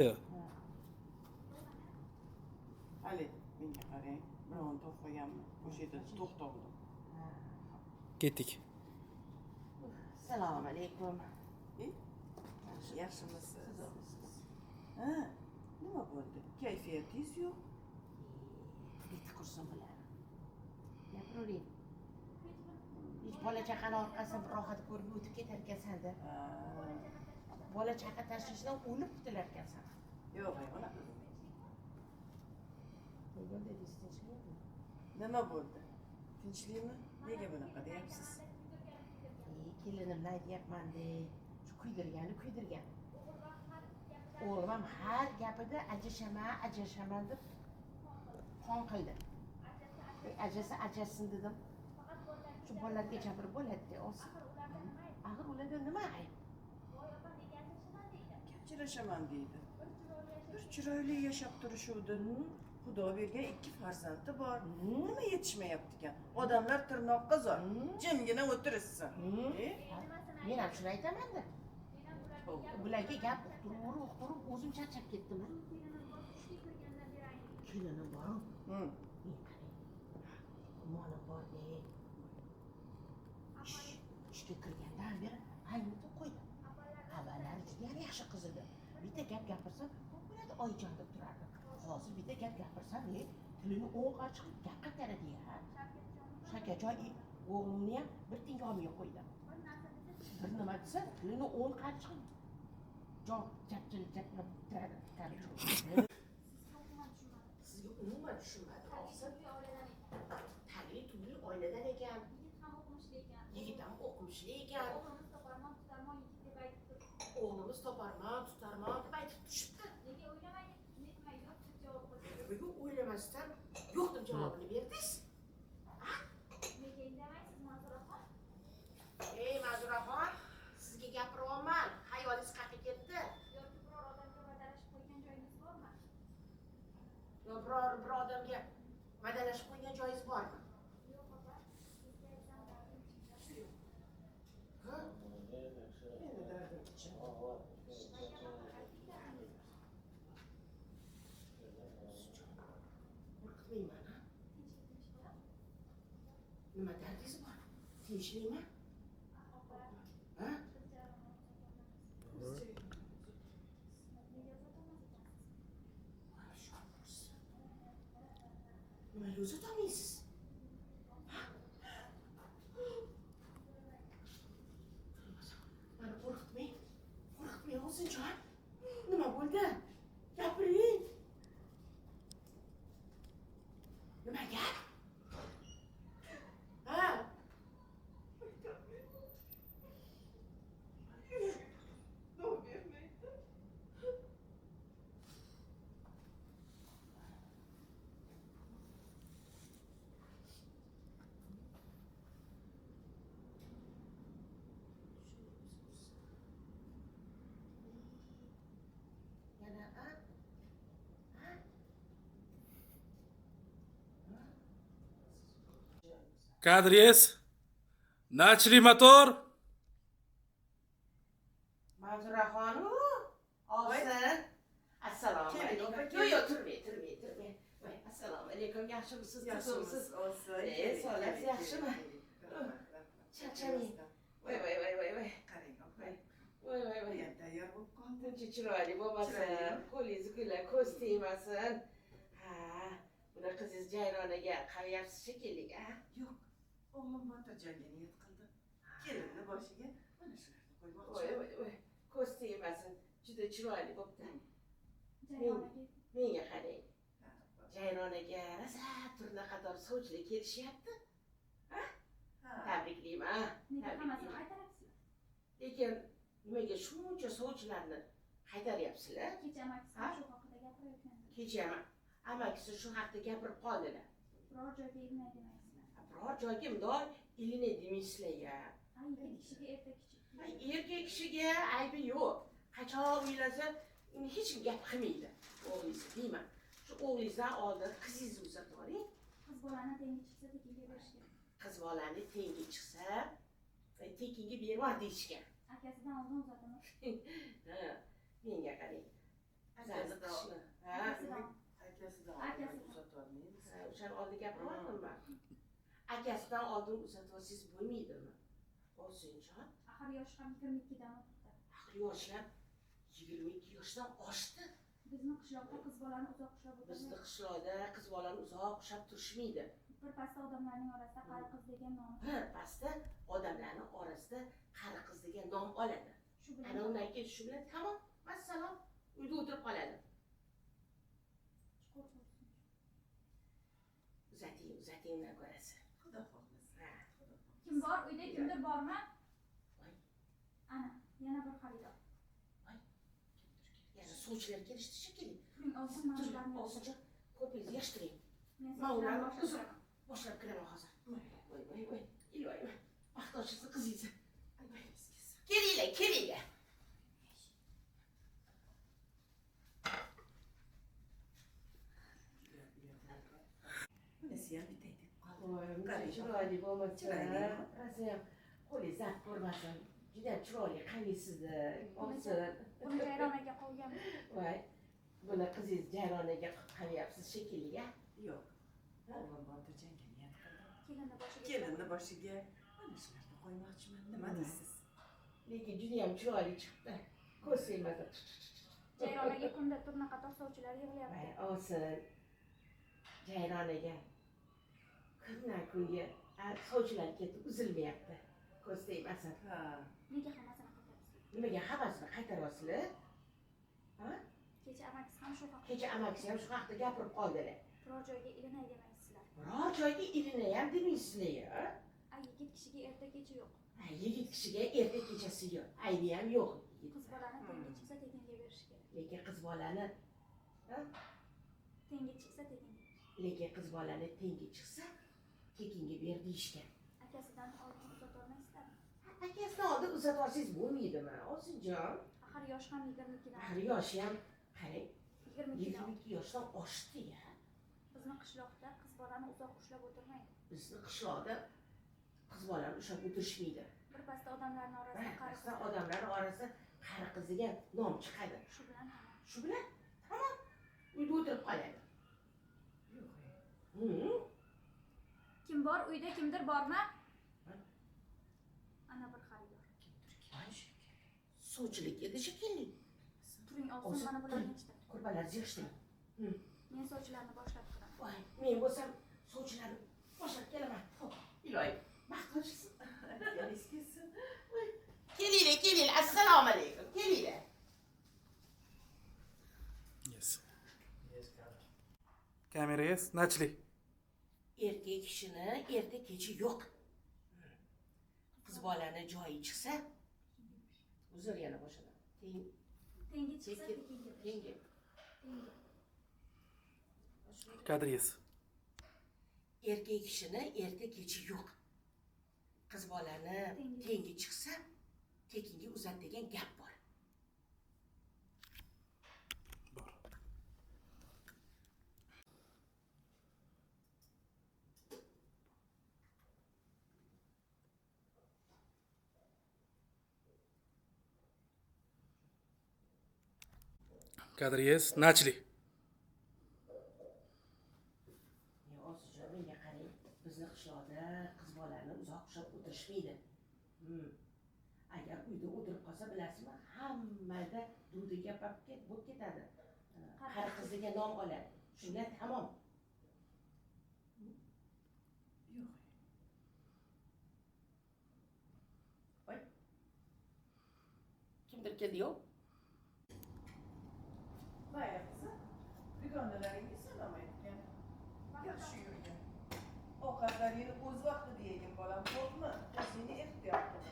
Ali, menga qarang. Birovni topib qolganman. O'sha yerda to'xtovdim. Ketdik. Assalomu alaykum. Yaxshimisiz? Ha, nima bo'ldi? Kayfiyatingiz yo'q. Bitta qursin bular. Gapiravering. Hech bola chaqani orqasidan bir rohat ko'rib o'tib ketar ekansan-da. Bola chaqa tashvishdan o'lib qutular ekansan. Yo'q, unaqa. Nega dedingiz tinchlikmi? Nima bo'ldi? Tinchlikmi? Nega bunaqa deyapsiz? Kelinimni aytyapman-de. Shu kuydirgan. O'g'lim ham har gapida ajrashaman deb qon qildi. Ajrasin dedim. Shu bolalarga jabr bo'ladi-da, olsin. Axir ularda nima ayb? Ajrashaman deydi. Bir chiroyli yashab turishuvdi. Xudo bergan 2 farzandi bor. Nima yetishmayapti ekan? Odamlar tirnoqqa zor. Jimgina o'tirishsin. Men ham shuni aytaman-da. Bularga gap uqtirib o'zim charchab ketdim. Kelinim bor. Molim bor-de. Ishga kirgandan beri aynitib qo'ydim. Avvallari juda yaxshi qiz edi. Bitta gap gapirsam, bo'ladi oyijon deb turardi. Hozir bitta gap gapirsam, tilini o'ng'a chiqib gap qaytaradi-ya. Shakajoy o'g'limni ham bir tinga olmay qo'ydim. Bir nima desa, tilini o'ng'a chiqib jon japlab turadi. Sizga umuman tushunmadim. Tagli tugli oiladan ekan. Yigit ham o'qimishli ekan. O'g'limiz toparman deb aytib turishibdi. Nega o'ylamasdan yo'q deb javobini berdingiz? Ey Mazuraxon, sizga gapiryapman. Hayolingiz qayerga ketdi? Yoki biror odamga vadalashib qo'ygan joyingiz bormi? Yo, biror odamga vadalashib qo'ygan joyingiz bormi? Yo'q, opa. Sizga aytsam dardim chiqadi. Ha? Meni dardim chiqadi. Qo'rqitmayman, ha? Nima dardingiz bor? Tinchlikmi? Ha? Nimaga uzatolmaysiz? Mani qo'rqitmang o'zinjon. Nima bo'ldi? Gapiring. Nima gap? Ha? Kadriyes. Nachli motor. Mazuraxon, olsin. Assalomu alaykum. Yo'q, turmay. Assalomu alaykum. Yaxshimisiz? Yaxshimisiz? Sog'ligingiz yaxshimi? Charchamang. Voy. Qarang, opa. Voy. Tayyor bo'lib qoldi. Buncha chiroyli bo'lmasin. Qo'lingiz gullar, ko'z tegmasin. Ha, buni qizingiz Jayronaga qarayapsiz shekilli, ha? Yo'q. O'g'lim motorjoyga niyat qildi. Kelinni boshiga mana shularni qo'ymoqchi. Voy. Ko'z tegmasin. Juda chiroyli bo'pti. Menga qarang. Jayronaga rosa turnaqador sovchilar kelishyapti. Ha? Tabriklayman. Nega hammasini aytarapsizlar? Lekin nimaga shuncha sovchilarni qaytaryapsizlar? Kecha amakisi shu haqida gapirayotgandi. Kecha amakisi shu haqda gapirib qoldilar. Biror joyga ilinay demaysizlar. Biror joyga mundoq ilinay demaysizlar-ya. Yigit kishiga erkak kishi. Erkak kishiga aybi yo'q. Qachon uylasa hech kim gap qilmaydi. O'g'lingiz deyman. Shu o'g'lingizdan oldin qizingizni uzatib oling. Qiz bolani tengi chiqsa tekinga berish kerak. Qiz bolani tengi chiqsa tekinga berma deyishgan. Akasidan oldin uzataman. Ha, menga qarang. o'shan oldin gapirmadim. Akasidan oldin uzatib olsangiz bo'lmaydimi? Olsinjon. Axir yoshi ham 22dan o'tdi. Axir yoshlar 22 yoshdan oshdi. Bizni qishloqda qiz bolani uzoq ushlab Bizni o'tirmaydi. qishloqda qiz bolani uzoq ushlab turishmaydi. Bir pasda odamlarning orasida qari qiz degan nom. Bir pasda odamlarning orasida qari qiz degan nom oladi. Shu bilan Ana undan keyin shu bilan tamom, vassalom, uyda o'tirib qoladi. chuqur bo'lsin. Uzatingdan ko'rasiz. Xudo xohlasa. Ha. Kim bor uyda, kimdir bormi? Voy. Ana, yana bir xaridor. Yana sovchilar kelishdi shekilli. Puling olsin, mana shularni yozib. Olsinchi, ko'pingizni yashtiring. Men Mana ularni sochlarni uzib boshlab boshlab kiraman hozir. Voy, iloyim. Baxtoshisi qizingizni. Kelinglar. Bunisi ham bitaydi. Voy, chiroyli bo'lmasa. Chiroyli. Rasam qo'lingiz zab ko'rmasin. Juda chiroyli qamisingizni olsin. Buni jayronaga qo'ygan. Voy, buni qizingiz jayronaga qo'yapsiz shekilli-ya. Yo'q. O'g'lim borda jangga niyat qildim. Kelinni boshiga. Kelinni boshiga mana shularni qo'ymoqchiman. Nima deysiz? Lekin juda ham chiroyli chiqdi. Ko'rsangiz. Jayronaga kunda turna qator sovchilar yig'layapti. Voy, olsin. Jayronaga kundan kunga sovchilar ketib uzilmayapti. Ko'z tegmasin. Ha. Nega hammasini qaytarasiz? Nimaga hammasini qaytaryapsizlar? Ha? Kecha amakisi ham shu haqda. Kecha amakisi ham shu haqda gapirib qoldilar. Biror joyga ilinay demaysizlar. Biror joyga ilinay ham demaysizlar-ya. Ay, yigit kishiga erta kecha yo'q. Yigit kishiga erta kechasi yo'q. Aybi ham yo'q. Qiz bolani tengi chiqsa tekinga berish kerak. Lekin qiz bolani, Tengi chiqsa tekinga. lekin qiz bolani tengi chiqsa tekinga ber deyishgan. Akasidan oldin uzatolmaysizlarmi? Akasidan oldin uzatib olsangiz bo'lmaydimi? Olsinjon. Axir yosh ham 22dan. Axir yoshi ham qarang, 22dan. 22 yoshdan oshdi-ya. Bizni qishloqda qiz bolani uzoq ushlab o'tirmaydi. Bizni qishloqda qiz bolani ushlab o'tirishmaydi. Bir pasda odamlarning orasida qari qiz. Birpasda odamlar orasida qari qiz degan nom chiqadi. Shu bilan tamom. Shu bilan tamom, uyda o'tirib qoladi. Yo'q. Kim bor uyda, kimdir bormi? Ana bir xaridor. Sovchilik edi shekilli. Turing olsin, mana bularni ichdi. Qurbalarni yig'ishtiring. Men sovchilarni boshlab turaman. Voy, men bo'lsam sovchilarni boshlab kelaman. Xo'p, iloyim. Baxtoshisiz. Kelingiz kelsin. Kelinglar. Assalomu alaykum. Kelinglar. Yes. Kamerangiz nachli. Erkak kishini erta kechi yo'q. Qiz bolani joyi chiqsa, uzr yana boshladim. Tengi chiqsa tekinga berish. Tengi. Tengi. Kadringiz. Erkak kishini erta kechi yo'q. Qiz bolani tengi chiqsa, tekinga uzat degan gap bor. Bor. Kadringiz nachli. Osijon, menga qarang. Bizni qishloqda qiz bolani uzoq ushlab o'tirishmaydi. Agar uyda o'tirib qolsa bilasizmi, hammada dudi gap bo'lib ketadi. Qari qiz degan nom oladi. Shunga tamom. Yo'q. Voy. Kimdir keldi-yu? Mayli qizim. Dugonalaringiz salom aytgan. Yaxshi yurgin. Ovqatlaringni o'z vaqtida yegin bolam, qo'rqma. O'zingni ehtiyot qil.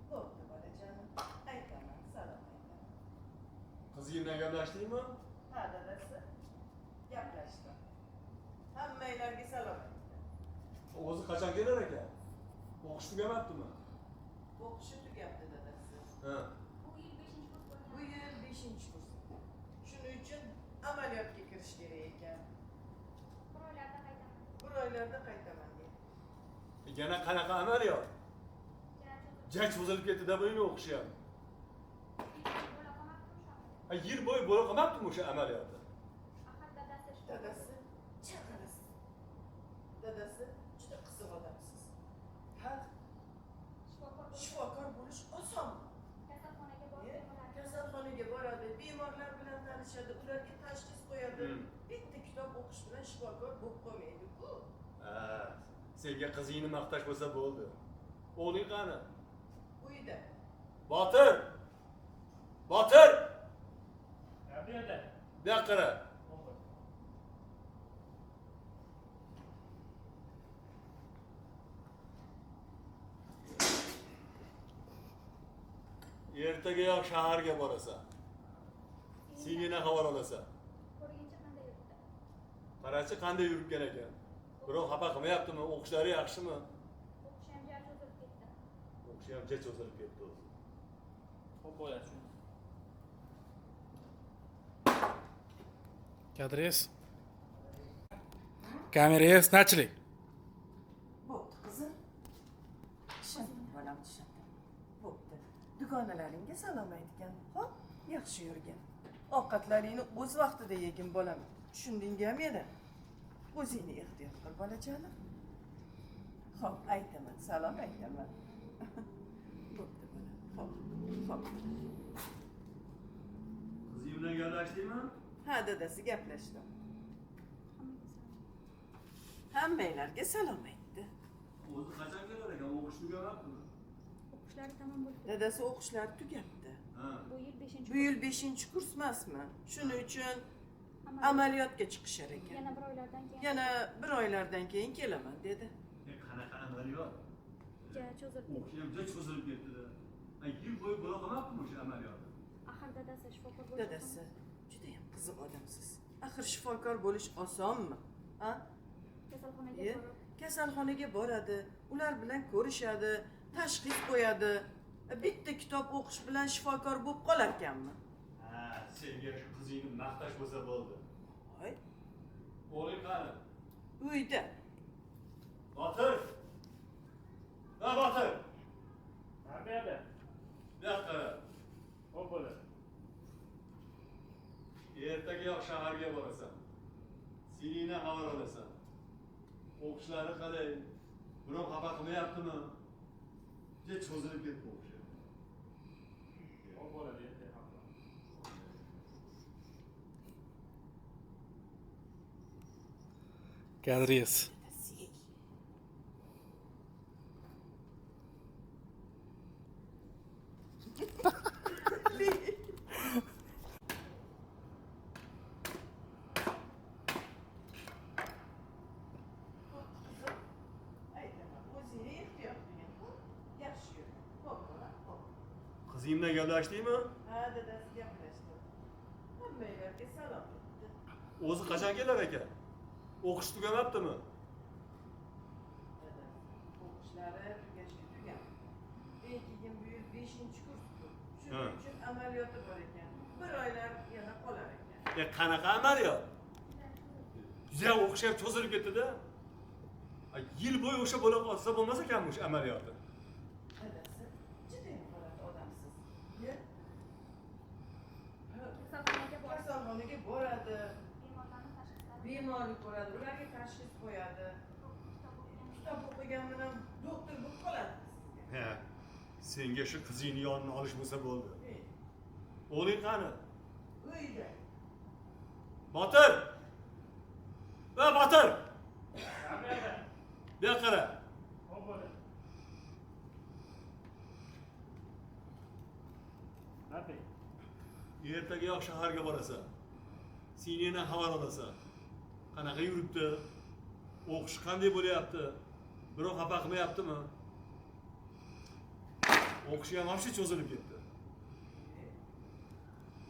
Bo'pti bolajonim. Aytaman, salom aytaman. Qizing bilan gaplashdingmi? Ha, dadasi. Gaplashdim. Hammanglarga salom aytdim. O'zi qachon kelar ekan? O'qish tugamabdimi? O'qishi tugabdi dadasi. Ha. Bu yil 5-kurs bo'lgan. Bu yil 5-kurs. Shuning uchun amaliyotga kirish kerak ekan. Bir oylarda qaytaman. Bir oylarda qaytaman deydi. Yana qanaqa amaliyot? Jag cho'zilib ketdi deb o'yini o'qishyapti. Yil bo'yi bo'la qolmabdimi o'sha amaliyotda? Axir dadasi shu. Dadasi chaqirasiz. Dadasi juda qiziq odamsiz. Ha, shifokor bo'lish osonmi? Kasalxonaga Iye, borib kasalxonaga boradi, bemorlar bilan tanishadi, ularga tashxis qo'yadi. Bitta kitob o'qish bilan shifokor bo'lib qolmaydi-ku. Ha, senga qizingni maqtash bo'lsa bo'ldi. O'g'ling qani? Uyda. Botir! Botir! Bu yerda. Bu yoqqa qara. Ertagayoq shaharga borasan. Singlini xabar olasan. ko'rguncha qanday yuribdi? Qarachi qanday yuribgan ekan. Birov xafa qilmayaptimi? O'qishlari yaxshimi? O'qishi ham jar cho'zilib ketdi. O'qishi ham juda cho'zilib ketdi o'zi. Xo'p bo'ladi shuni. Kadres. Kamerangiz nachli. Bo'pti qizim. Tushundim, bolam tushundim. Bo'pti. Dugonalaringga salom aytgan. Xo'p, yaxshi yurgin. Ovqatlaringni o'z vaqtida yegin bolam. Tushundingmi meni? O'zingni ehtiyot qil bolajonim. Xo'p, aytaman, salom aytaman. Bo'pti bolam. Xo'p, xo'p. Qizing bilan gaplashdingmi? Ha, dadasi gaplashdim. Hammanglarga salom aytdi. O'zi qachon kelar ekan? O'qish tugamabdimi? O'qishlari tamom bo'lib ketdi. Dadasi o'qishlari tugabdi. Ha. Bu yil 5-chi Bu yil 5-kurs emasmi? Shuning uchun amaliyotga chiqishar ekan. yana bir oylardan keyin Yana bir oylardan keyin kelaman dedi. Qanaqa amaliyot? jar cho'zilib ketdi. O'qish ham juda cho'zilib ketdi-da. Yil bo'yi bo'la qolmabdimi o'sha amaliyot? Axir dadasi shifokor bo'ldi. Dadasi juda ham qiziq odamsiz. Axir shifokor bo'lish osonmi? Ha? Kasalxonaga Iye, borib kasalxonaga boradi, ular bilan ko'rishadi, tashxis qo'yadi. Bitta kitob o'qish bilan shifokor bo'lib qolar ekanmi? Ha, senga shu qizingni maqtash bo'lsa bo'ldi. Voy, O'g'ling qani? uyda. Botir! Ha, Botir! Bu yerda. Bu yoqqa qara. Xo'p bo'ladi. Ertagayoq shaharga borasan. Singlini xabar olasan. O'qishlari qalay? Birov xafa qilmayaptimi? Juda cho'zilib ketdi o'qishi. Xo'p bo'ladi endi ham. Kadres. Dadasi. Aytaman, o'zingni ehtiyot qilgin. Yaxshi yur. Xo'p, bolam, xo'p. Qizing bilan gaplashdingmi? Ha, dadasi gaplashdi. Hammanglarga salom aytdi. O'zi qachon kelar ekan? O'qish tugamabdimi? Dadasi, o'qishlari tugashga tugan. Keyin bu yil 5-kurs. Ha. Shuning uchun amaliyoti bor ekan. Bir oylar yana qolar ekan. Qanaqa amaliyot? Juda o'qish ham cho'zilib ketdi-da. Yil bo'yi o'sha bo'la qolsa bo'lmas ekanmi o'sha amaliyoti? Dadasi, juda ham g'alati odamsiz. Ye? kasalxonaga borib Kasalxonaga boradi, bemorlarni tashxislari bemorni ko'radi, ularga tashxis qo'yadi. Kitob o'qigan bilan doktor bo'lib qoladi. Ha. Senga shu qizingni yonini olish bo'lsa bo'ldi. Ey, O'g'ling qani? uyda. Botir! Va Botir! Bu yerda. Bu yoqqa qara. Xo'p bo'ladi. Nabi. Ertagayoq shaharga borasan. Singlini xabar olasan. Qanaqa yuribdi? O'qish qanday bo'lyapti? Birov xafa qilmayaptimi? O'qishi ham vobshe cho'zilib ketdi.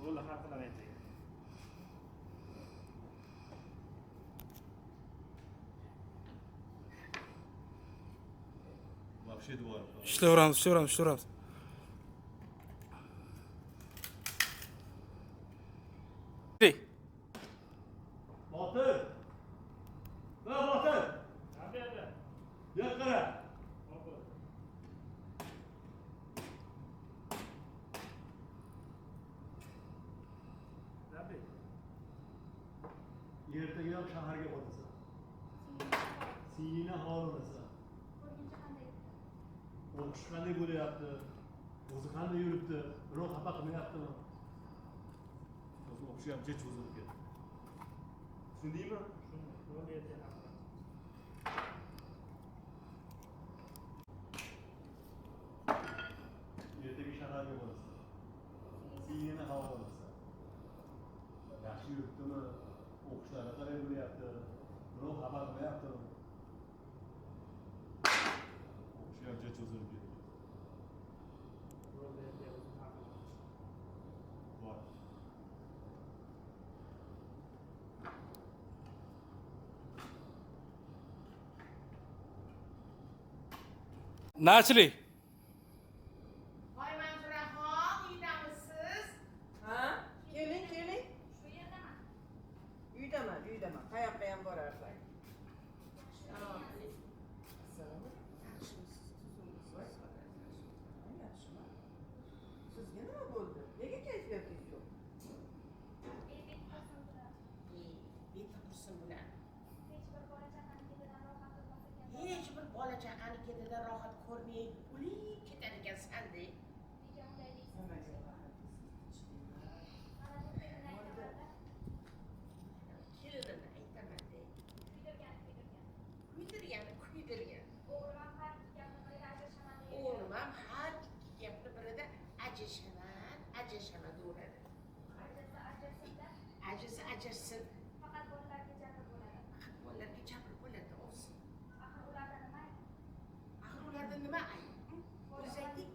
Bo'ldi, har qilaman endi. Vobshe duo. Ishlayveramiz, ishlayveramiz, ishlayveramiz. Botir! Va Botir! Bu yerda. Bu yoqqa qara. Xo'p bo'ladi. Nabi. Ertagayoq shaharga borasan. Singilni holi olasan. Ko'rguncha qanday yuribdi? O'qish qanday bo'layapti? O'zi qanday yuribdi? Birov xafa qilmayaptimi? O'zi o'qishi ham jech cho'zilib ketdi. Tushundingmi? Yo'l berdi haqida. Ertaga shaharga borasan. Singilni holi olasan. Yaxshi yuribdimi? O'qishlari qanday bo'lyapti? Birov xafa qilmayaptimi? O'qishi ham jech cho'zilib ketdi. Yo'l berdi o'zim haqida. Bor. Nachlik. Voy Manzuraxon, uydamisiz? Ha? Keling, keling. Shu yerdaman. Uydaman. Qayoqqa ham borarsan? Assalomu alaykum. Yaxshimisiz? Tuzimisiz? Yaxshimi? Sizga nima bo'ldi? Nega kayfiyatingiz yo'q? Beti qursin bular. Beti qursin bular. Hech bir bola chaqani ketidan rohat ko'rmas ekan. Hech bir bola chaqani ketidan rohat ko'rmay o'lib ketar ekansan-de. Nega unday deysiz? Nimaga? Mana bu kelinni aytaman-da. Kelinimni aytaman-de. Kuydirgan. Kuydirgan. O'g'lim ham har ikki gapni birga ajrashaman degan. O'g'lim ham har ikki gapni birida ajrashaman deyveradi. Ajrasa, Ajrasa. faqat bolalarga jabr bo'ladi. Faqat bolalarga jabr bo'ladi, olsin. Axir ularda nima ayb? Axir ularda nima ayb? O'zi ayting.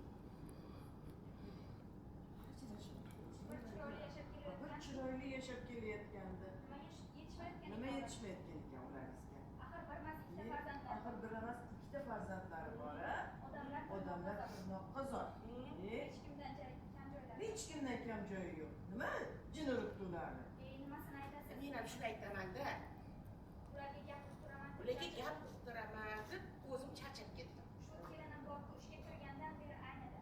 Bir chiroyli yashab Bir kelayotgan. chiroyli yashab kelayotgandi. Nima Nima yetishmayotgan ekan? yetishmayotgan ekan ularga? Axir bir emas ikkita Axir farzandlar. bir emas ikkita farzandlari bor-a? Odamlar tirnoqqa zor. Hech kimdan kam joylari. Hech kimdan kam joyi yo'q. Nima jin uribdi ularni? Nimasini aytasiz? Men ham shuni aytaman-da. Ularga gapirib turaman. Ularga gap uqtiraman deb o'zim charchab ketdim. Shu kelinim bor ishga kirgandan beri aynida.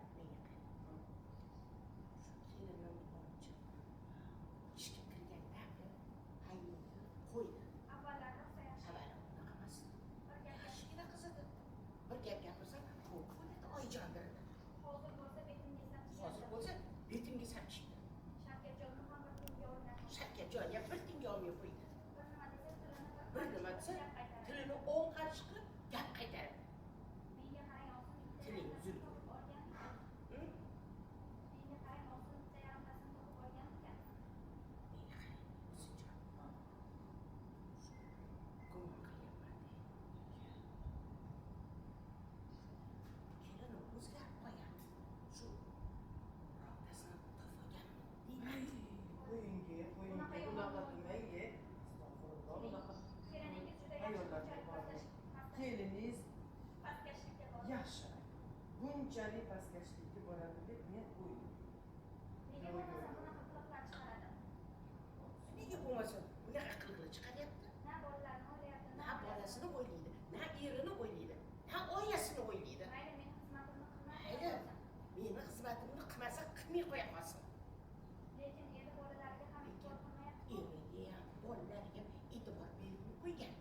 Kelinim olchi. Ishga kirganda haydovni qo'ydi. Avvallari rosa yaxshi. Avval unaqa emas. Bir gap Yaxshigina qiz edi. Bir gap gapirsam, ko'p bo'ladi oyijon derdi. hozir bo'lsa betingizdan Hozir bo'lsa betingiz ham chiqdi. Shavkatjonni ham bir kunga o'rnatib. Shavkatjon ham bir tinga olmay qo'ydi. Bir nima desa tilini Bir nima desa gap qaytaradi. tilini o'ng qarshi qilib gap qaytaradi. Menga qarang olsin. Tiling uzilib topib olgan. Menga qarang olsin bitta yarimtasini topib olgan ekan. Kelinim o'zgarib qo'yadi. Shu ro'ptasini Qo'yinga, unaqa demang-ye. Astag'firulloh, unaqa. Keliningiz juda Ayollarga yaxshi. bordi. Keliningiz Pastkashlikka bor. yaxshi. Bunchalik pastkashlikka boradi deb men o'yladim. Nega bo'lmasa bunaqa qiliqlar chiqaradi? Nega bo'lmasin? Unaqa qiliqli chiqaryapti. Na bolalarni o'ylayapti, Na bolasini o'ylaydi, na erini o'ylaydi, na oilasini o'ylaydi. Mayli men xizmatimni Mayli, meni xizmatimni qilmasa qilmay qo'ya qolsin. lekin eri bolalariga ham e'tibor qilmayapti. Eriga ham, bolalariga ham e'tibor berib qo'ygan.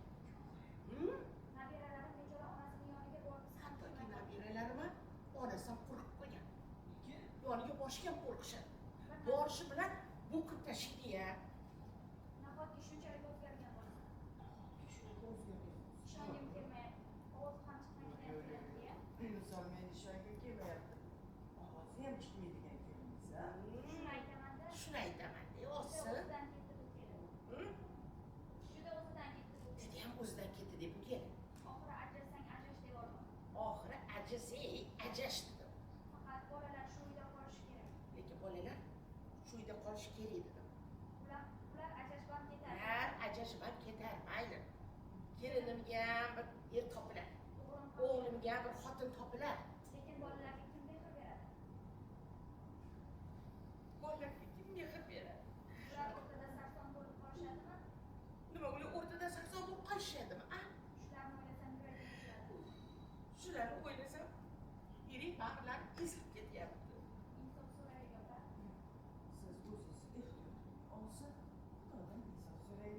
Nabiralarim bechora onasining yoniga borgisi ham Hattoki kelmadi. nabiralarim ham onasi ham qo'rqib qo'ygan. Yoniga borishga ham qo'rqishadi. Borishi bilan bu kun tashiydi-ya. Nahotki shunchalik o'zgargan bo'lsa? Ishongim kelmayapti. Ovozi ham chiqmaydigan kelinga. Misol men ishonga kelmayapti. Ovozi ham chiqmaydigan keliniz, a? Shuni aytaman-da. Shuni aytaman-da, Juda olsin. o'zidan ketdi bu kelin. Juda o'zidan ketdi bu kelin. Juda ham o'zidan ketdi deb bu kelin. Oxiri ajrasang ajrash devorman. Oxiri ajash dedim. Faqat bolalar shu uyda qolishi kerak. Lekin bolalar shu uyda qolishi kerak dedim. Ular ajrashib ham ketadi. Ular ajrashib ham ketar, mayli. Kelinimga ham bir er topilar. O'g'limga ham bir xotin topilar. Lekin bolalarga kim mehr beradi? Bolalarga kim mehr beradi? Ular o'rtada sarson bo'lib qolishadimi? Nima ular o'rtada sarson bo'lib qolishadimi? Shularni o'ylasam yuragim uziladi. Shularni o'ylasam, yirik bag'rlar ezilib ketyapti. Insof so'raylik opa. Siz o'zingiz ehtiyot olsin. Qolgan inson so'raylik.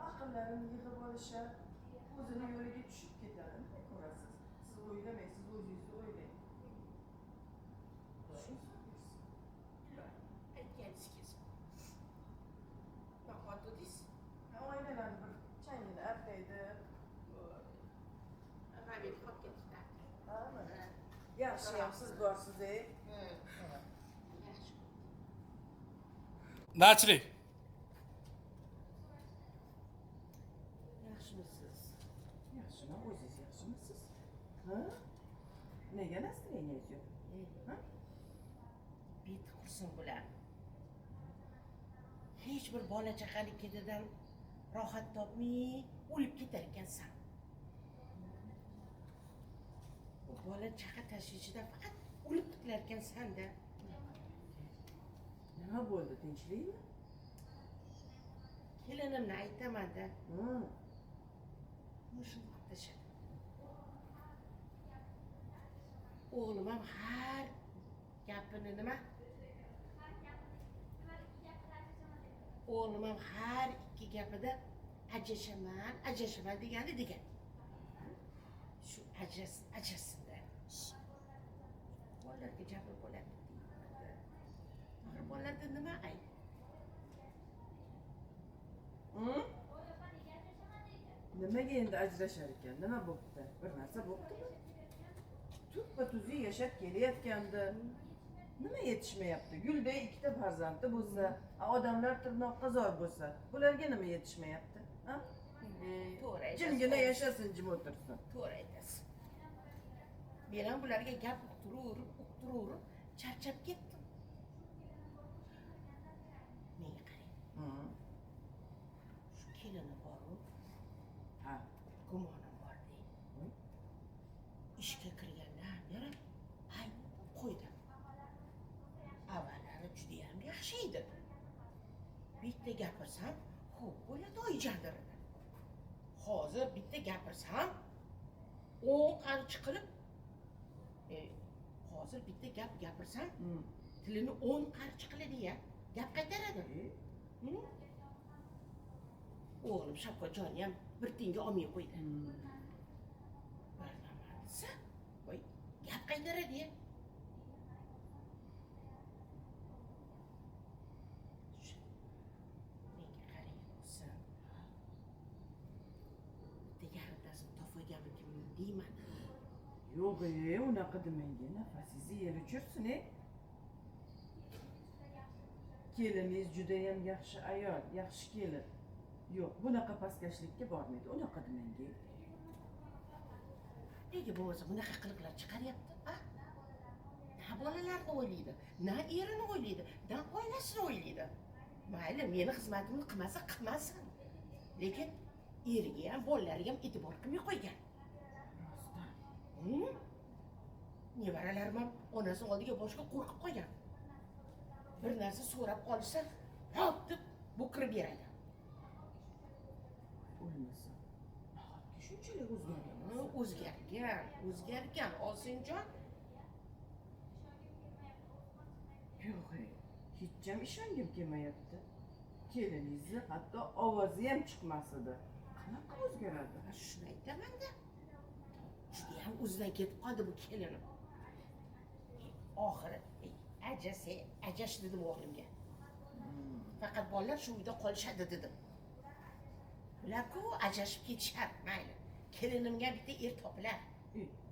Aqllarini yig'ib olishadi. Aqllarini yig'ib olishar. o'zini yo'liga tushib ketadi. Nima ko'rasiz? Siz o'ylamaysiz, o'zingizni o'ylang. Aytganingiz kelsin. Nima dedingiz? Oilalarni bir changini artaydi. Rabil qolib ketibdi. Yaxshiyam siz borsiz-ey. Yaxshi. Nachlik. Yaxshimisiz? Yaxshimi, o'zingiz yaxshimisiz? Ha? Nega настроениyangiz yo'q? Ha? Bet qursin bular. Hech bir bola chaqali ketidan rohat topmay o'lib ketar ekansan. Bu bola chaqa tashvishida faqat o'lib ketilar ekansan-da. Nima bo'ldi, tinchlikmi? Kelinimni aytaman-da. Hmm. Mushundoq tashadi. O'g'lim ham har gapini nima? O'g'lim ham har ikki gapida ajrashaman degani degan. Shu ajrasin-da. Bolalarga jabr bo'ladi. Axir bolalarda nima ayb? Hmm? Nimaga endi ajrashar ekan? Nima bo'pti? Bir narsa bo'ptimi? Tuppa-tuzli yashab kelayotgandi. Nima yetishmayapti? Gulday ikkita farzandi bo'lsa, odamlar tirnoqqa zor bo'lsa, bularga nima yetishmayapti? Ha? To'g'ri aytasiz. Jimgina yashasin, jim o'tirsin. To'g'ri aytasiz. Men ham bularga gap uqtiraverib charchab ketdim. Menga qarang. Hmm. Shu kelini bor-ku, Ha. gumonim bor-da. Ishga kirgandan beri aynib qo'ydi. Avvallari juda ham yaxshi edi. Bitta gapirsam, xo'p bo'ladi oyijon derdi. Hozir bitta gapirsam, 10 qarich qilib, hozir bitta gap gapirsam, Hmm. tilini 10 qarich qiladi-ya, gap qaytaradi. Hı? Oğlum Şapkacan'ı ham bir tinga olmay qo'ydi. Hmm. Barnaman desa, voy, gap qaytaradi-ya. Menga qarang o'zim. Bitta yarimtasini topolganmikin deyman. Yo'q, unaqa demaydi. Nafasingizni yel uchirsin-ey. Keliningiz judayam yaxshi ayol, yaxshi kelin. Yo'q, bunaqa pastkashlikka bormaydi. Unaqa demang. Nega bo'lmasa bunaqa qiliqlar chiqaryapti, a? Na bolalarni o'ylaydi, na erini o'ylaydi, na oilasini o'ylaydi. Mayli, meni xizmatimni qilmasa qilmasin. Lekin eriga ham, bolalariga ham e'tibor qilmay qo'ygan. Rostdan. Nevaralarim ham onasi oldiga boshqa qo'rqib qolgan. Bir narsa so'rab qolsa, hop deb bo'kirib beradi. O'lmasa. Nahotki shunchalik o'zgargan? O'zgargan, Osinjon. Yo'q, hech ham ishongim kelmayapti. Keliningizni hatto ovozi ham chiqmas edi. Qanaqa o'zgaradi? Shuni aytaman-da. Juda ham o'zidan ketib qoldi bu kelinim. Oxiri ajash dedim o'g'limga. Faqat bolalar shu uyda qolishadi dedim. Ular-ku ajrashib ketishar, mayli. Kelinimga bitta er topilar.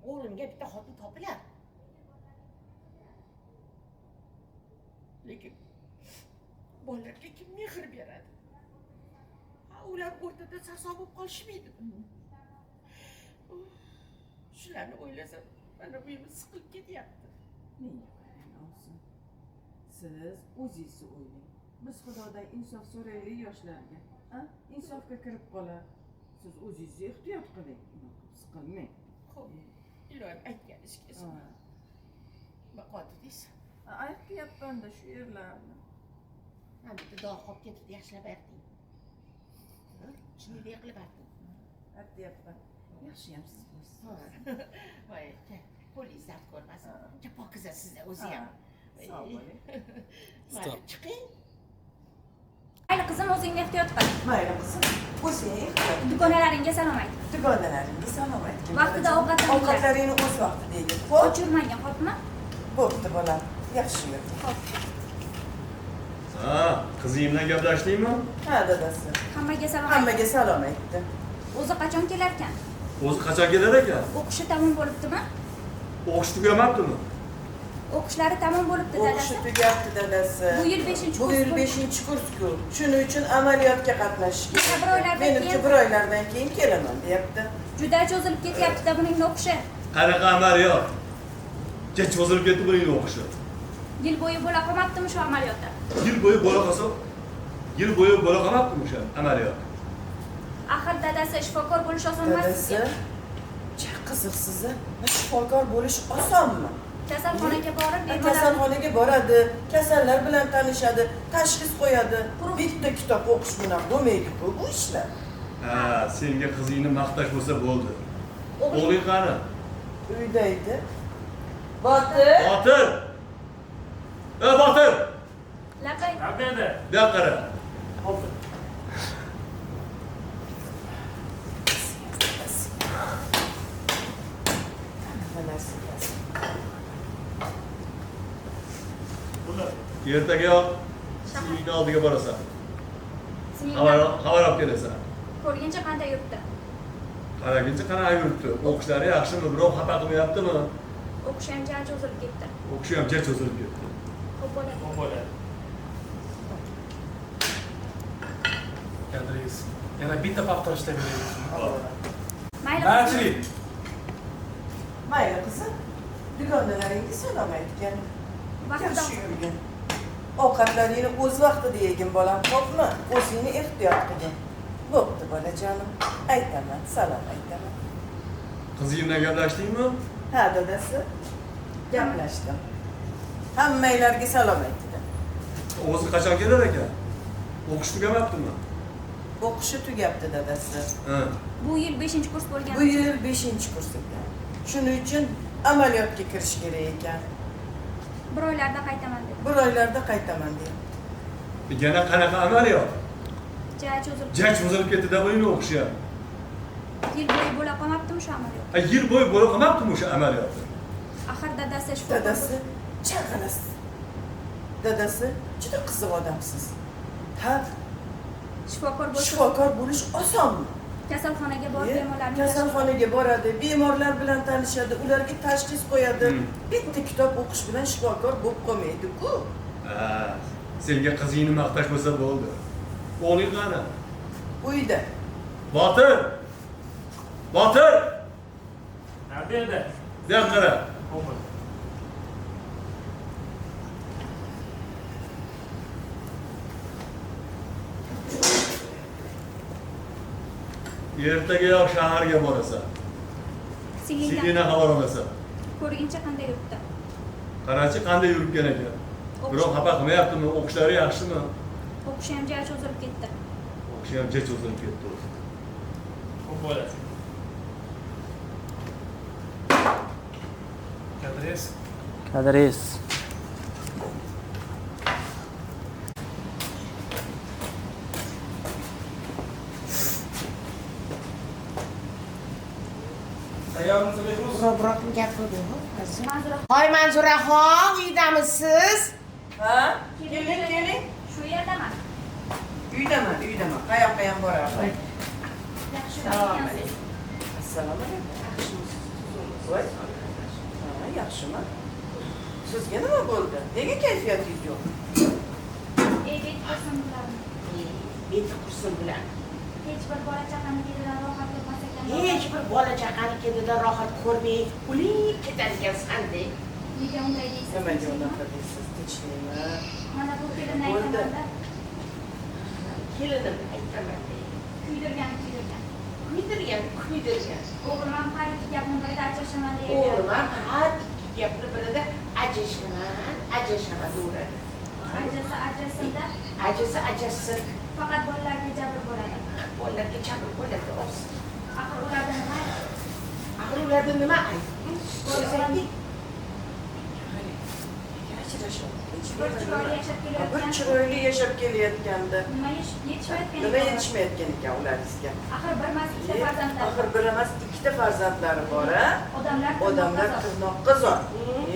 O'g'limga bitta xotin topilar. Lekin bolalarga kim mehr beradi? Ular o'rtada sarson bo'lib qolishmaydi. Shularni o'ylasam, mana bu yerimiz siqilib ketyapti. Menga qarang olsin. Siz o'zingizni o'ylang. Biz Xudodan insof so'raylik yoshlarga. Ha? Insofga kirib qolar. Siz o'zingizni ehtiyot qiling. Siqilmang. Xo'p, iloyim aytgan ish kelsin. Nima qotdingiz? Aytyapman-da shu yerlarni. Ha, bitta dog' qolib ketibdi, yaxshilab ayting. Chinni qilib ayting. Aytyapman. Yaxshiyam siz bo'lsiz. Voy, polislar ko'rmasin. Pokiza sizlar o'zi ham. Sog' bo'ling. Mayli, chiqing. Mayli qizim, o'zingni ehtiyot qil. Mayli qizim, o'zing ehtiyot. Dugonalaringga salom ayt. Dugonalaringga salom aytgin. Vaqtida ovqatlaninglar. Ovqatlaringni o'z vaqtida yegin. Xo'p, O'chirmagin, xo'pmi? bo'pti bolam. Yaxshi yur. Xo'p. Ha, qizing bilan gaplashdingmi? Ha, dadasi. Hammaga salom ayt. Hammaga salom aytdi. O'zi qachon kelar ekan? O'zi qachon kelar ekan? O'qishi tamom bo'libdimi? O'qish tugamabdimi? O'qishlari tamom bo'libdi, O'qishi dadasi. tugabdi dadasi. Bu yil 5-chi Bu kurs yil bo'ldi. 5-kursku. Shuning uchun amaliyotga qatnashish Yana bir oylardan kerak. Menimcha keyin- bir oylardan keyin kelaman, deyapti. Juda cho'zilib ketyapti-da buning o'qishi. Qanaqa amaliyot? Kech cho'zilib ketdi buning o'qishi. Yil bo'yi bo'la qolmabdimi shu amaliyotda? Yil bo'yi bo'la qolmabdimi o'sha amaliyot? Axir dadasi shifokor bo'lish oson emas. Dadasi, cha qiziqsiz. Shifokor bo'lish osonmi? Kasalxonaga borib bemorlar Kasalxonaga boradi, kasallar bilan tanishadi, tashxis qo'yadi. Quruq. Bitta kitob o'qish bilan bo'lmaydi-ku bu ishlar. Ha, senga qizingni maqtash bo'lsa bo'ldi. o'g'ling O'g'ling qani? Uyda edi. Botir. Botir! Botir! labay. Rabbi Bu yoqqa qara. Bular. Ertagayoq uyni oldiga borasan. Singlinglar Xabar olib kelasan. ko'rguncha qanday yuribdi? Qaraguncha qanaqa yuribdi? O'qishlari yaxshimi? Birov xafa qilmayaptimi? O'qishi ham jar cho'zilib ketdi. O'qishi ham jar cho'zilib ketdi. Xo'p bo'ladi. Xo'p bo'ladi. Kadriz. Yana bitta paxta ishlab beraylik. Mayli. Barchilik. Mayli qizim. Dugonalaringga salom aytgin. Vaqtida Yaxshi yurgin. Ovqatlaringni o'z vaqtida yegin bolam, xo'pmi? O'zingni ehtiyot qilgin. Bo'pti bolajonim. Aytaman, salom aytaman. Qizing bilan gaplashdingmi? Ha, dadasi. Gaplashdim. Hammanglarga salom aytdi. O'zi qachon kelar ekan? O'qish tugamabdimi? O'qishi tugabdi dadasi. Ha. bu yil 5-kurs bo'lgan. Bu yil 5-kurs ekan. Shuning uchun amaliyotga kirish kerak ekan. Bir oylarda qaytaman dedi. Bir oylarda qaytaman deydi. Yana qanaqa amaliyot? Jar cho'zilib. Jar cho'zilib ketdi-da buning o'qishi ham. Yil bo'yi bo'la qolmabdimi shu amaliyot? Ha, yil bo'yi bo'la qolmabdimi o'sha amaliyotni? Axir dadasi shifokor. Dadasi, chaqalasiz. Dadasi, juda qiziq odamsiz. Ha, Shifokor bo'lsa, shifokor bo'lish osonmi? kasalxonaga borib bemorlarni Kasalxonaga boradi, bemorlar bilan tanishadi, ularga tashxis qo'yadi. Hmm. Bitta kitob o'qish bilan shifokor bo'lib qolmaydi-ku. Ha, senga qizingni maqtash bo'lsa bo'ldi. O'g'ling qani? Uyda. Botir! Botir! Rabbi edi. Bu yoqqa qara. Xo'p bo'ladi. Ertagayoq shaharga borasan. Singlingdan Senga xabar olasan. ko'rguncha qanday yuribdi? Qarachi qanday yuribgan ekan? Birov xafa qilmayaptimi? O'qishlari yaxshimi? O'qishi ham jar cho'zilib ketdi. O'qishi ham jar cho'zilib ketdi o'zi. Xo'p bo'ladi. Kadriz. Kadriz. Biroq gap qildingmi? Manzura Hoy Manzuraxon, uydamisiz? Ha? Keling, keling. shu yerdaman. Uydaman, uydaman. Qayoqqa ham boraman. Yaxshi Salom ekansiz. alaykum. Assalomu alaykum. Yaxshimisiz? Voy. Ha, yaxshimi? Sizga nima bo'ldi? Nega kayfiyatingiz yo'q? Bet qilsin bularni. Bitta kursim bilan. Hech bir bola chaqani ketidan rohat ko'rmas ekan. Hech bir bola chaqani kedida rohat ko'rmay, ulib ketar ekansan-de. Nega unday deysiz? Nimaga unaqa deysiz? Tinchlikmi? Mana bu kelinni Bo'ldi. aytamanda Kelinim aytaman. kuydirgan. Kuydirgan. O'g'lim ham har ikki gapni birida ajrashaman deydi. O'g'lim ham har ikki gapni birida ajrashaman deyveradi. Ajrasa, Ajrasa. faqat bolalarga jabr bo'ladi. Bolalarga jabr bo'ladi. Axir ularda nima? Axir ularda nima ayb? O'g'lim kechirishim. Bir chiroyli yashab Bir kelayotgan. chiroyli yashab kelayotganda Nima yetishmayotgan nima ekan? yetishmayotgan ekan ularga? Axir bir emas, ikkita farzandlar. Axir bir emas, ikkita farzandlari bor, a? Odamlar tirnoqqa zor.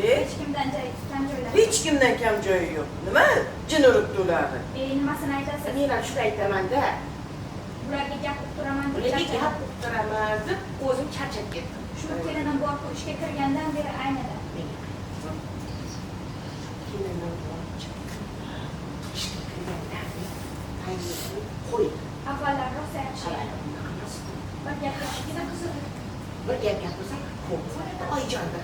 hech kimdan kam joylar. Hech kimdan kam joyi yo'q. Nima jin uribdi ularni? Nimasini aytasiz? Men ham shuni aytaman-da. Bularga gapirib turaman deb Ularga charchadim. gap uqtiraman deb o'zim charchab ketdim. Shu kelinim bor ishga kirgandan beri aynida. Kelinim bor ishga kirgandan beri qo'ydi. Avvallar rosa yaxshi edi. Bir gap yaxshigina qiziq. Bir gap gapirsam, ko'p bo'ladi oyijonda.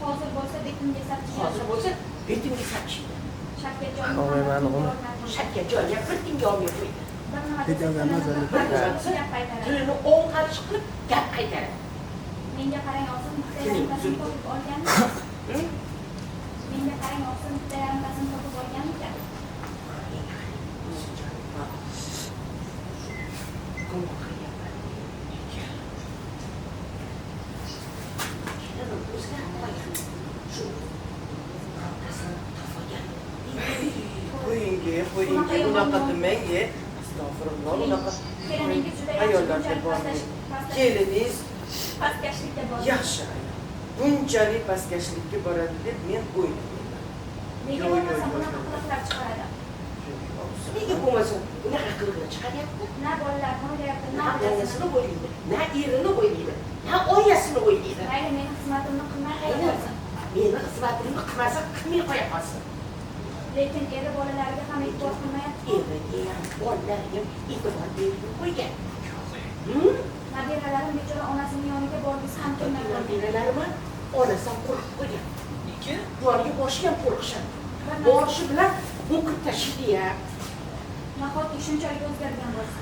Hozir bo'lsa betimga sapchiydi. Hozir bo'lsa betimga sapchiydi. Shavkatjon. Shakka joyga bir tinga olmay qo'ydi. Bir nima desa gap qaytaradi. Tilini o'ng qarshi qilib gap qaytaradi. Menga qarang olsin, bitta yarimtasini topib olganmi? Menga qarang olsin, bitta yarimtasini topib olganmikan? Qo'yingga, unaqa demang-ye. Astag'firulloh, unaqa Keliningiz juda ayollarga yaxshi, bormang. bunchalik Keliningiz pastkashlikka bor. yaxshi. Bunchalik pastkashlikka boradi deb men o'ylamayman. Nega bo'lmasa bunaqa qiliqlar chiqaradi? Nega bo'lmasa bunaqa qilib chiqaryapti? Na bolalarni o'ylayapti, na Na otasini. onasini o'ylaydi, na erini o'ylaydi, na oyasini o'ylaydi. Mayli, meni xizmatimni qilmay qo'yaversin. Meni xizmatimni qilmasa qilmay qo'ya qolsin. Lekin eri bolalariga ham e'tibor qilmayapti. Eriga ham, bolalariga e'tibor berib qo'ygan. Nabiralarim bechora onasining yoniga borgisi ham kelmay qolgan. Nabiralarimi onasi ham qo'rqib qo'ygan. Yoniga borishi ham qo'rqishadi. Bir narsa- Borishi bilan o'qib tashlaydi-ya. Nahotki shunchalik o'zgargan bo'lsa,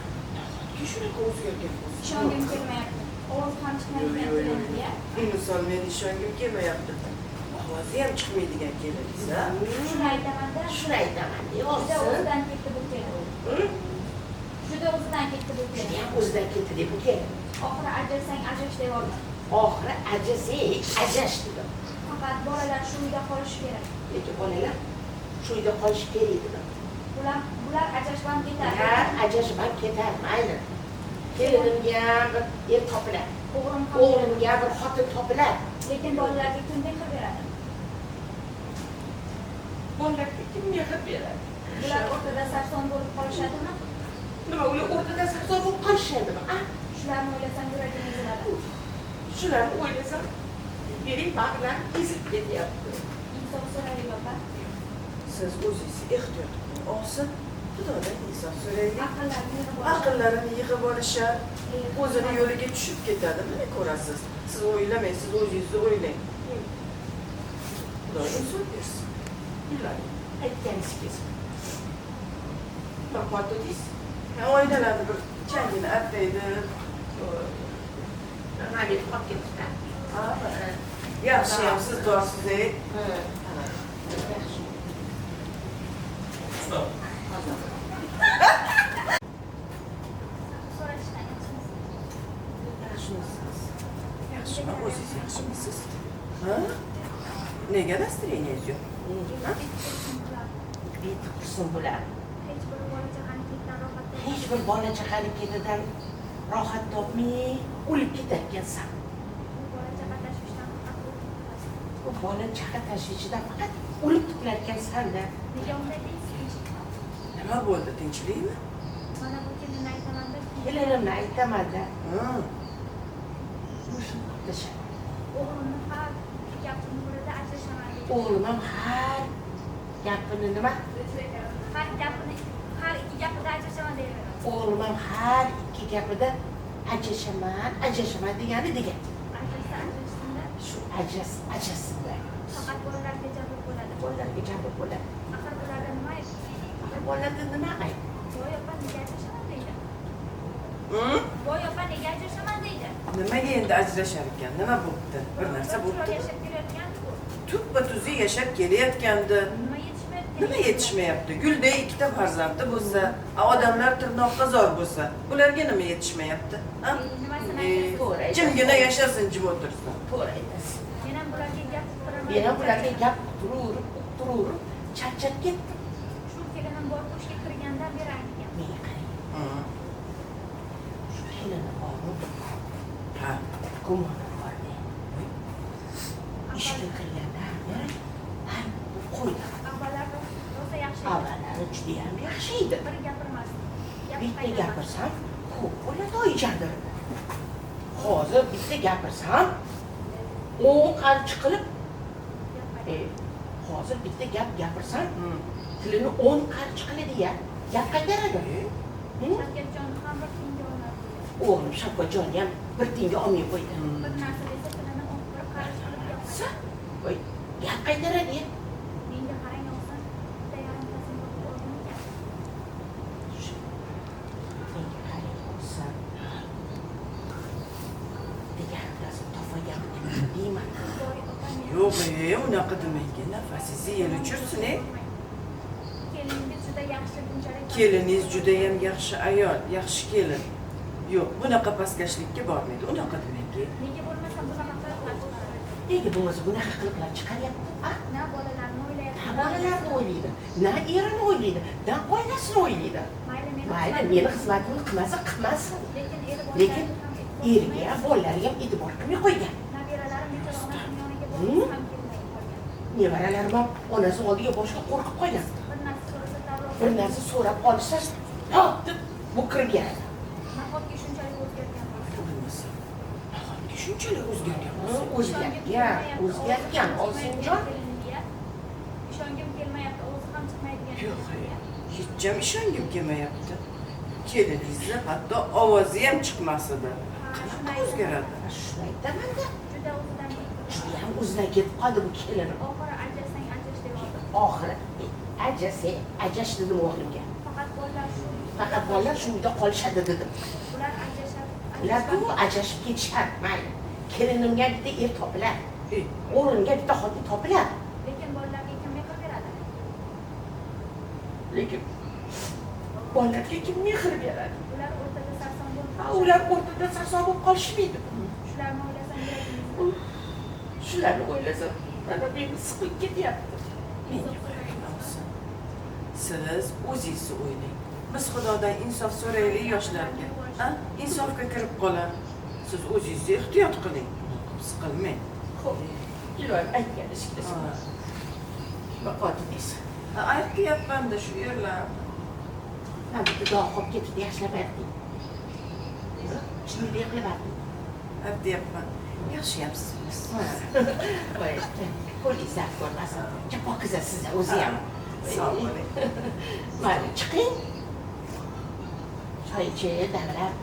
Shunaqa o'zgargan bo'lsa. ishongim kelmayapti. Ovozi ham chiqmaydigan keliniga. Misol men ishongim kelmayapti. Ovozi ham chiqmaydigan keliniz, a? Shuni aytaman-da, Shuni aytaman, juda olsin. o'zidan ketdi bu kelin. Juda o'zidan ketdi bu Shuni kelin. ham o'zidan ketdi deb keldi. Oxiri ajrasang ajrash deyordi. Oxiri ajrash dedi. Faqat bolalar shu uyda qolishi kerak. Lekin bolalar shu uyda qolishi kerak dedi. Bular ajrashib ham ketadi. Ha, ajrashib ham ketar, mayli. Kelinimga ham bir er topiladi. O'g'lim ham O'g'limga ham bir xotin topiladi. lekin bolalarga kim mehr beradi? Bolalarga kim mehr beradi? Bular o'rtada sarson bo'lib qolishadimi? Nima ular o'rtada sarson bo'lib qolishadimi? A? Shularni o'ylasam yuragim eziladi. Shularni o'ylasam, mening bag'rim ezilib ketyapti. Insof so'raylik opa. Siz o'zingiz ehtiyot qiling. Olsin, xudodan insof so'raylik. Aqllarini yig'ib olishadi. Aqllarini yig'ib olishar, o'zini yo'liga tushib ketadi. Mana ko'rasiz. Siz o'ylamang, siz o'zingizni o'ylang. Xudo insof bersin. Iloyim, aytganingiz kelsin. Bir qoldi deysiz. Oilalarni bir changini artaydi. Mana men qolib ketdi. Yaxshi ham siz dorsiz, ey. Yaxshi. Stop. So'rashdan Yaxshimisiz? Yaxshimi? O'zingiz yaxshimisiz? Ha? Nega настроениyangiz yo'q? Beti qursin bular. hech bir bola chaqaniklikdan rohat Hech bir bola chaqani ketidan rohat topmay o'lib ketayotgansan. bola chaqa tashvishdan faqat Bu bola chaqa tashvishidan faqat o'lib tukilayotgansan-da. nega unday deysiz? Nima bo'ldi? Tinchlikmi? Mana bu kelinni aytaman-da, Kelinimni aytaman-da. Ha. Shunday qilishadi. o'g'limni har gapini birida ajrashaman deydi. O'g'lim ham har gapini nima? Har ikki gapida ajrashaman deyveradi. O'g'lim ham har ikki gapida ajrashaman degani degan. Ajrasa ajrashsinda, Shu ajrasinda. faqat bolalarga jabr bo'ladi. Bolalarga jabr bo'ladi. Axir bularda nima ayb? Bolalarda nima ayb? Voy opa nega ajrashaman deydi. Hmm? Voy opa nega ajrashaman deydi. Nimaga endi ajrashar ekan? Nima bo'pti? Bir narsa Chiroyli bo'pti. yashab kelayotgandi bu. Tuppa-tuzuk yashab kelayotgandi. Nima yetishmayapti? Nima yetishmayapti? Gulday ikkita farzandi bo'lsa, odamlar tirnoqqa zor bo'lsa, bularga nima yetishmayapti? Ha? Nimasini aytasiz? Jimgina yashasin, jim o'tirsin. To'g'ri aytasiz. Men ham bularga gap qilib Men ham bularga gap turaverib turaverib, charchab ketdim. Shu kelinim borib ishga kirgandan beri aytgan. Menga qarang, Hı. shu kelinni olib, Ha. gumonim bor men. Ishga kirgandan beri aytib qo'ydim. Avvallar rosa yaxshi edi. Avvallari judayam yaxshi edi. Bir gapirmasdi. Bitta gapirsam, ko'p bo'ladi oyijandir. Hozir bitta gapirsam, 10 qarchi qilib, hozir bitta gap gapirsam, Hı. tilini 10 qarchi qiladi-ya. Gap qaytaradi. Shavkatjonni ham bir tiyinga olmadi. O'g'lim Shavkatjonni ham bir tiyinga olmay qo'ydi. Bir narsa desa tilini bir qarish qilib Sa, gapiradi. voy, gap qaytaradi-ya. Menga qarang olsan, bitta yarimtasini bo'lib qo'ydim ekan. Menga qarang olsan. Degandasin to'fagan deyman. Voy otam, Yo'q, unaqa demang. Nafasingizni yel uchirsin. Keliningiz juda yaxshi bunchalik. Keliningiz juda ham yaxshi ayol, yaxshi kelin. Yo'q, bunaqa pastkashlikka bormaydi. Unaqa demang. Nega bo'lmasa bunaqa qilib chiqaradi? Nega bo'lmasa bunaqa qiliqlar chiqaryapti? Ah, Na bolalarni o'ylayapti. na bolalarni o'ylaydi, na erini o'ylaydi, na oilasini o'ylaydi. Mayli Mayli, meni xizmatimni qilmasa qilmasin. Lekin eri Lekin eriga ham, bolalariga ham e'tibor qilmay qo'ygan. Nabiralarim bechoraning yoniga Hmm? borib ham kelmay qolgan. Nevaralarim ham onasi oldiga boshqa qo'rqib qolgan. Bir narsa so'rasa darrov. Bir narsa so'rab olsa, hop deb bukirib beradi. Nahotki shunchalik o'zgargan bo'lsa. Bilmasa. Nahotki shunchalik o'zgargan bo'lsa. O'zgargan Olsinjon. Ishongim kelmayapti, o'zi ham chiqmaydigan. Yo'q, hech ham ishongim kelmayapti. Keliningizni hatto ovozi ham chiqmas edi. Qanaqa o'zgaradi? Shuni aytaman-da. Juda o'zidan Judayam o'zidan ketib qoldi bu kelin. oxiri ajrasang ajrash deb oldi. Oxiri ajash dedim o'g'limga. Faqat bolalar shu. Faqat bolalar shu uyda qolishadi dedim. Ular ajrashadi. Ular ajrashib ketishadi, mayli. Kelinimga bitta er topilar. Ey, O'g'limga bitta xotin topilar. Lekin bolalarga kim mehr beradi? Lekin bolalarga kim mehr beradi? Ular o'rtada sarson bo'lib Ha, ular o'rtada sarson bo'lib qolishmaydi. shularni o'ylasang yuragingizda. Shularni o'ylasam, mana meni siqib ketyapti. menga qarang olsin. Siz o'zingizni o'ylang. Biz Xudodan insof so'raylik yoshlarga. Ha? Insofga kirib qolar. Siz o'zingizni ehtiyot qiling. Siqilmang. Xo'p, iloyim aytgan ishga Ha. nima qildingiz? Aytyapman-da shu yerlar. Mana bitta dog' qolib ketibdi, yaxshilamayapti. Shuni qilyapti. Aytyapman. Yaxshiyamsiz siz. Voy, qo'lingiz zaf ko'rmasin. Pokiza siz o'zi ham. Sog' bo'ling. Mayli, chiqing. Choy ichib, damlab.